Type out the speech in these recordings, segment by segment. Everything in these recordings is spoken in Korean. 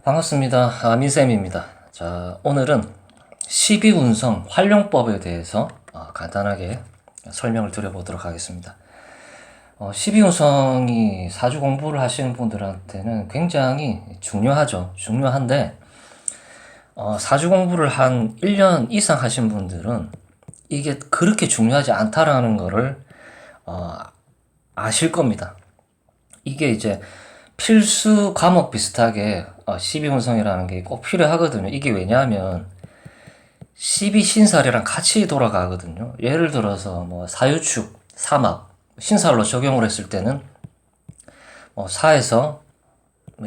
반갑습니다. 민쌤입니다. 자, 오늘은 12운성 활용법에 대해서 간단하게 설명을 드려보도록 하겠습니다. 12운성이 사주 공부를 하시는 분들한테는 굉장히 중요하죠. 중요한데, 사주 공부를 한 1년 이상 하신 분들은 이게 그렇게 중요하지 않다라는 거를 아실 겁니다. 이게 이제 필수 과목 비슷하게 12운성이라는 게 꼭 필요하거든요. 이게 왜냐하면 12신살이랑 같이 돌아가거든요. 예를 들어서 뭐 사유축, 사막, 신살로 적용을 했을 때는 사에서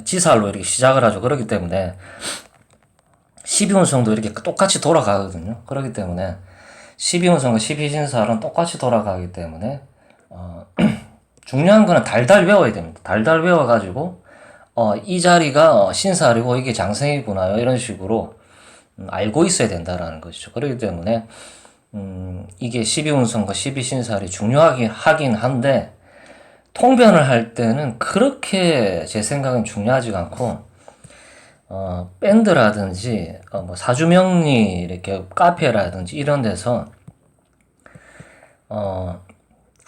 지살로 이렇게 시작을 하죠. 그렇기 때문에 12운성도 이렇게 똑같이 돌아가거든요. 그렇기 때문에 12운성과 12신살은 똑같이 돌아가기 때문에 중요한 거는 달달 외워야 됩니다. 달달 외워가지고 이 자리가 신살이고 이게 장생이구나 이런 식으로 알고 있어야 된다라는 것이죠. 그렇기 때문에 이게 12운성과 12신살이 중요하긴 한데 통변을 할 때는 그렇게 제 생각은 중요하지가 않고 밴드라든지 뭐 사주명리 이렇게 카페라든지 이런 데서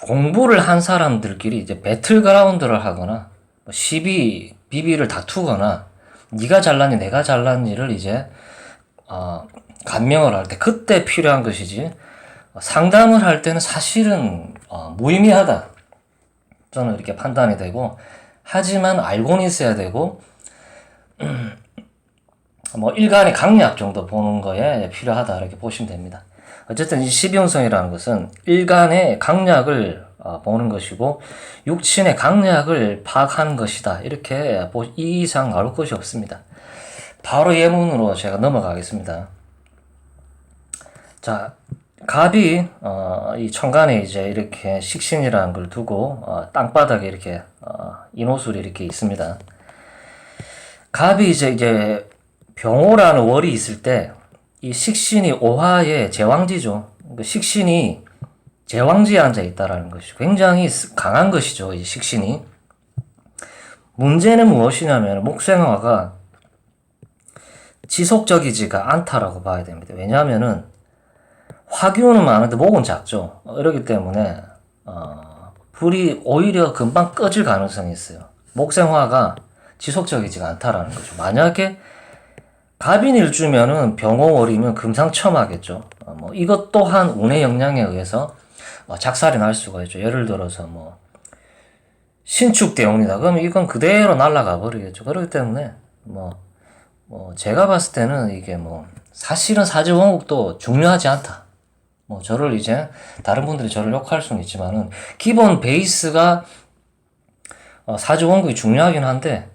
공부를 한 사람들끼리 이제 배틀그라운드를 하거나 시비 비비를 다투거나 네가 잘났니 내가 잘났니를 이제 간명을 할 때 그때 필요한 것이지 상담을 할 때는 사실은 무의미하다 저는 이렇게 판단이 되고, 하지만 알고는 있어야 되고 뭐 일간의 강약 정도 보는 거에 필요하다 이렇게 보시면 됩니다. 어쨌든 이 12운성이라는 것은 일간의 강약을 보는 것이고 육친의 강약을 파악하는 것이다. 이렇게 이 이상 나올 것이 없습니다. 바로 예문으로 제가 넘어가겠습니다. 자, 갑이 이 천간에 이제 이렇게 식신이라는 걸 두고 땅바닥에 이렇게 인호술이 이렇게 있습니다. 갑이 이제 병호라는 월이 있을 때 이 식신이 오화의 제왕지죠. 식신이 제왕지에 앉아 있다라는 것이 굉장히 강한 것이죠. 이 식신이. 문제는 무엇이냐면 목생화가 지속적이지가 않다라고 봐야 됩니다. 왜냐하면은 화기운은 많은데 목은 작죠. 이러기 때문에 불이 오히려 금방 꺼질 가능성이 있어요. 목생화가 지속적이지가 않다라는 거죠. 만약에 갑인일주면은 병호월이면 금상첨화겠죠. 뭐 이것 또한 운의 영향에 의해서 작살이 날 수가 있죠. 예를 들어서 뭐 신축대운이다. 그러면 이건 그대로 날아가 버리겠죠. 그렇기 때문에 뭐 제가 봤을 때는 이게 뭐 사실은 사주원국도 중요하지 않다. 뭐 저를 이제 다른 분들이 저를 욕할 수는 있지만은 기본 베이스가 사주원국이 중요하긴 한데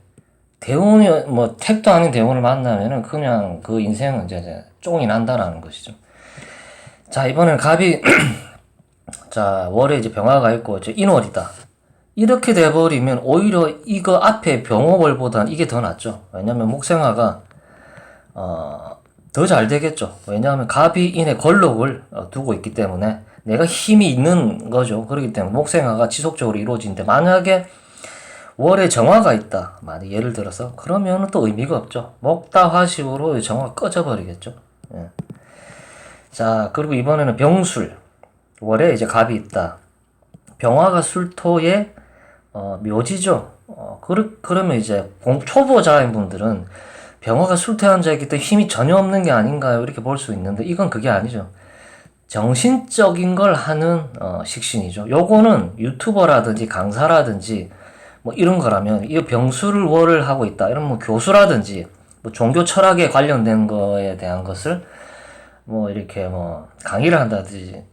대운이 뭐 택도 아닌 대운을 만나면은 그냥 그 인생은 이제 쫑이 난다라는 것이죠. 자, 이번에는 갑이 자, 월에 이제 병화가 있고 이제 인월이다. 이렇게 돼버리면 오히려 이거 앞에 병호월보다는 이게 더 낫죠. 왜냐면 목생화가 더 잘 되겠죠. 왜냐하면 갑이 인에 걸록을 두고 있기 때문에 내가 힘이 있는 거죠. 그렇기 때문에 목생화가 지속적으로 이루어지는데 만약에 월에 정화가 있다. 만약 예를 들어서 그러면 또 의미가 없죠. 목다화식으로 정화가 꺼져버리겠죠. 예. 자, 그리고 이번에는 병술. 월에 이제 갑이 있다. 병화가 술토의 묘지죠. 그러면 이제 초보자인 분들은 병화가 술토에 앉아있기 때문에 힘이 전혀 없는 게 아닌가요? 이렇게 볼 수 있는데 이건 그게 아니죠. 정신적인 걸 하는 식신이죠. 요거는 유튜버라든지 강사라든지 뭐 이런 거라면 이 병수를 월을 하고 있다. 이런 뭐 교수라든지 뭐 종교 철학에 관련된 거에 대한 것을 뭐 이렇게 뭐 강의를 한다든지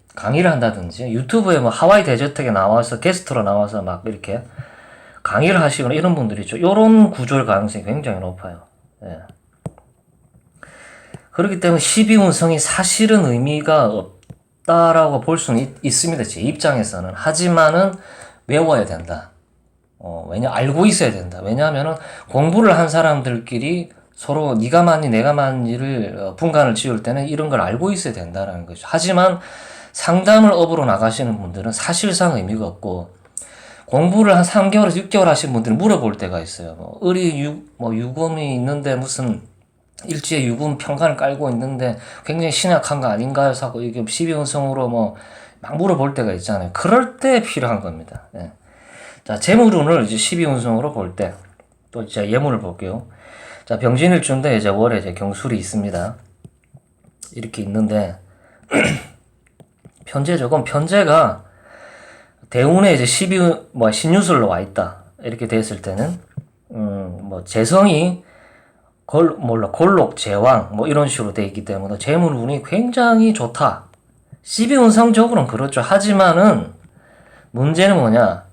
유튜브에 뭐 하와이 데저트에 나와서 게스트로 나와서 막 이렇게 강의를 하시거나 이런 분들이 있죠. 이런 구조의 가능성이 굉장히 높아요. 예. 그렇기 때문에 12운성이 사실은 의미가 없다라고 볼 수는 있습니다. 제 입장에서는. 하지만은 외워야 된다. 알고 있어야 된다. 왜냐하면은 공부를 한 사람들끼리 서로 네가 맞니 내가 맞니를 분간을 지을 때는 이런 걸 알고 있어야 된다라는 거죠. 하지만 상담을 업으로 나가시는 분들은 사실상 의미가 없고 공부를 한 3개월에서 6개월 하신 분들이 물어볼 때가 있어요. 유금이 있는데 무슨 일지에 유금 평간을 깔고 있는데 굉장히 신약한 거 아닌가요? 하고 이게 12운성으로 막 물어볼 때가 있잖아요. 그럴 때 필요한 겁니다. 예. 자, 재물운을 이제 12운성으로 볼 때, 또 이제 예문을 볼게요. 자, 병진일주인데 이제 월에 이제 경술이 있습니다. 이렇게 있는데, 편제가 대운에 이제 신유술로 와 있다. 이렇게 됐을 때는, 재성이 골록, 제왕, 이런 식으로 돼 있기 때문에 재물운이 굉장히 좋다. 12운상적으로는 그렇죠. 하지만은, 문제는 뭐냐.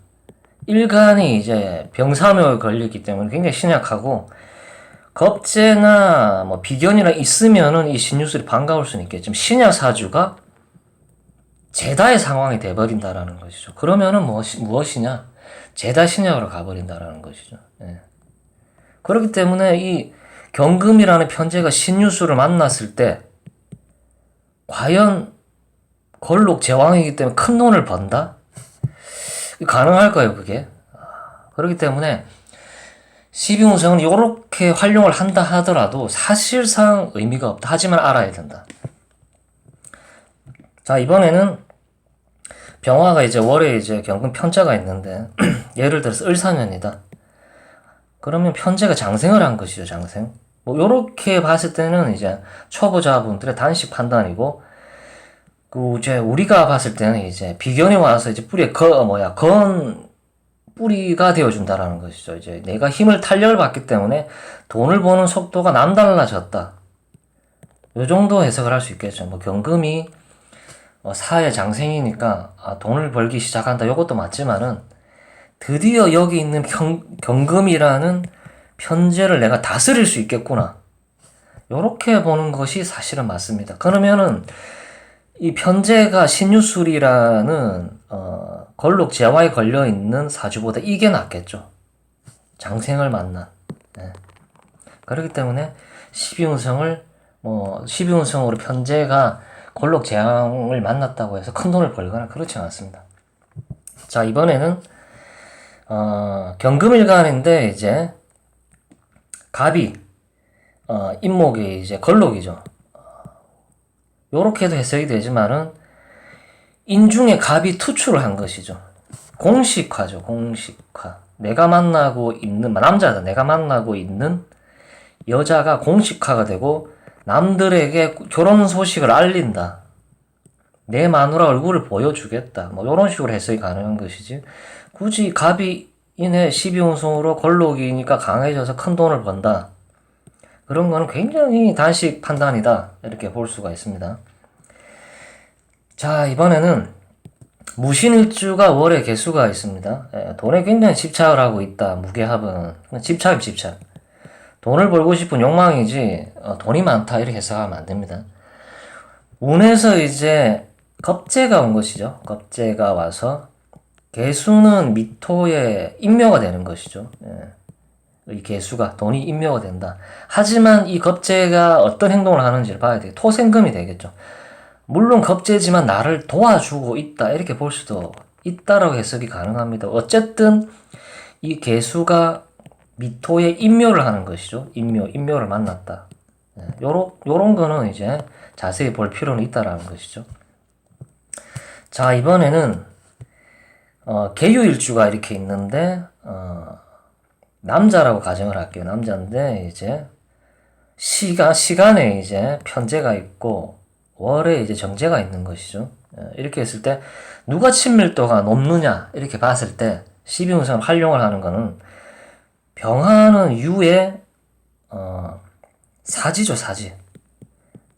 일간이 이제 병사묘에 걸렸기 때문에 굉장히 신약하고, 겁재나 비견이나 있으면은 이 신유술이 반가울 수는 있겠지만, 신약사주가 제다의 상황이 돼버린다라는 것이죠. 그러면은 무엇이냐? 제다 신약으로 가버린다라는 것이죠. 예. 그렇기 때문에 이 경금이라는 편제가 신유술을 만났을 때 과연 걸록 제왕이기 때문에 큰 돈을 번다? 가능할까요, 그게? 그렇기 때문에 12운성은 이렇게 활용을 한다 하더라도 사실상 의미가 없다. 하지만 알아야 된다. 자, 이번에는 병화가 이제 월에 이제 경금 편자가 있는데 예를 들어서 을사년이다. 그러면 편제가 장생을 한 것이죠, 장생. 요렇게 봤을 때는 이제 초보자분들의 단식 판단이고, 이제 우리가 봤을 때는 이제 비견이 와서 이제 뿌리에 건 뿌리가 되어준다라는 것이죠. 이제 내가 힘을 탄력을 받기 때문에 돈을 버는 속도가 남달라졌다. 요 정도 해석을 할 수 있겠죠. 경금이 사의 장생이니까 돈을 벌기 시작한다. 요것도 맞지만은 드디어 여기 있는 경금이라는 편제를 내가 다스릴 수 있겠구나. 요렇게 보는 것이 사실은 맞습니다. 그러면은 이 편제가 신유술이라는 걸록 제화에 걸려 있는 사주보다 이게 낫겠죠. 장생을 만난. 네. 그렇기 때문에 12운성으로 편제가 걸록 제왕을 만났다고 해서 큰 돈을 벌거나 그렇지 않습니다. 자, 이번에는 경금일간인데 이제 갑이 임목이 이제 걸록이죠. 요렇게도 해석이 되지만은 인중에 갑이 투출을 한 것이죠. 공식화죠. 공식화. 내가 만나고 있는 남자다. 내가 만나고 있는 여자가 공식화가 되고 남들에게 결혼 소식을 알린다. 내 마누라 얼굴을 보여주겠다. 요런 식으로 해석이 가능한 것이지. 굳이 갑이 인해 12운성으로 걸록이니까 강해져서 큰 돈을 번다. 그런 거는 굉장히 단식 판단이다. 이렇게 볼 수가 있습니다. 자, 이번에는 무신일주가 월에 개수가 있습니다. 돈에 굉장히 집착을 하고 있다. 무게합은. 집착이 집착. 돈을 벌고 싶은 욕망이지 돈이 많다 이렇게 해석하면 안 됩니다. 운에서 이제 겁재가 온 것이죠. 겁재가 와서 개수는 미토의 인묘가 되는 것이죠. 이 개수가 돈이 인묘가 된다. 하지만 이 겁재가 어떤 행동을 하는지를 봐야 돼요. 토생금이 되겠죠. 물론 겁재지만 나를 도와주고 있다 이렇게 볼 수도 있다라고 해석이 가능합니다. 어쨌든 이 개수가 미토의 인묘를 하는 것이죠. 인묘를 만났다. 요런 거는 이제 자세히 볼 필요는 있다라는 것이죠. 자, 이번에는 계유일주가 이렇게 있는데 남자라고 가정을 할게요. 남자인데 이제 시간에 이제 편제가 있고 월에 이제 정제가 있는 것이죠. 이렇게 했을 때 누가 친밀도가 높느냐 이렇게 봤을 때 12운성을 활용을 하는 거는 병화는 유의 사지죠, 사지.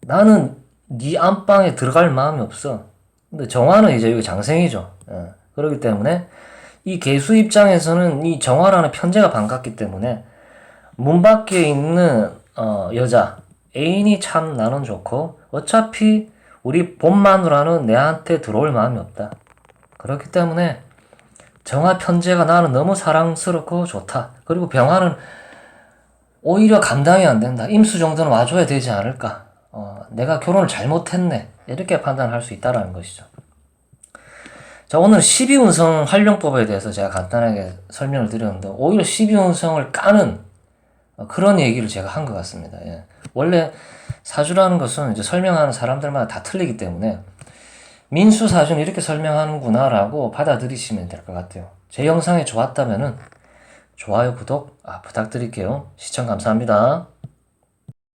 나는 네 안방에 들어갈 마음이 없어. 근데 정화는 이제 여기 장생이죠. 그렇기 때문에 이 개수 입장에서는 이 정화라는 편제가 반갑기 때문에 문 밖에 있는 여자 애인이 참 나는 좋고 어차피 우리 본 마누라는 내한테 들어올 마음이 없다. 그렇기 때문에 정화 편제가 나는 너무 사랑스럽고 좋다. 그리고 병화는 오히려 감당이 안 된다. 임수 정도는 와줘야 되지 않을까. 내가 결혼을 잘못했네. 이렇게 판단할 수 있다라는 것이죠. 자, 오늘 12운성 활용법에 대해서 제가 간단하게 설명을 드렸는데, 오히려 12운성을 까는 그런 얘기를 제가 한 것 같습니다. 예. 원래 사주라는 것은 이제 설명하는 사람들마다 다 틀리기 때문에, 민수사주는 이렇게 설명하는구나라고 받아들이시면 될 것 같아요. 제 영상이 좋았다면은, 좋아요, 구독 부탁드릴게요. 시청 감사합니다.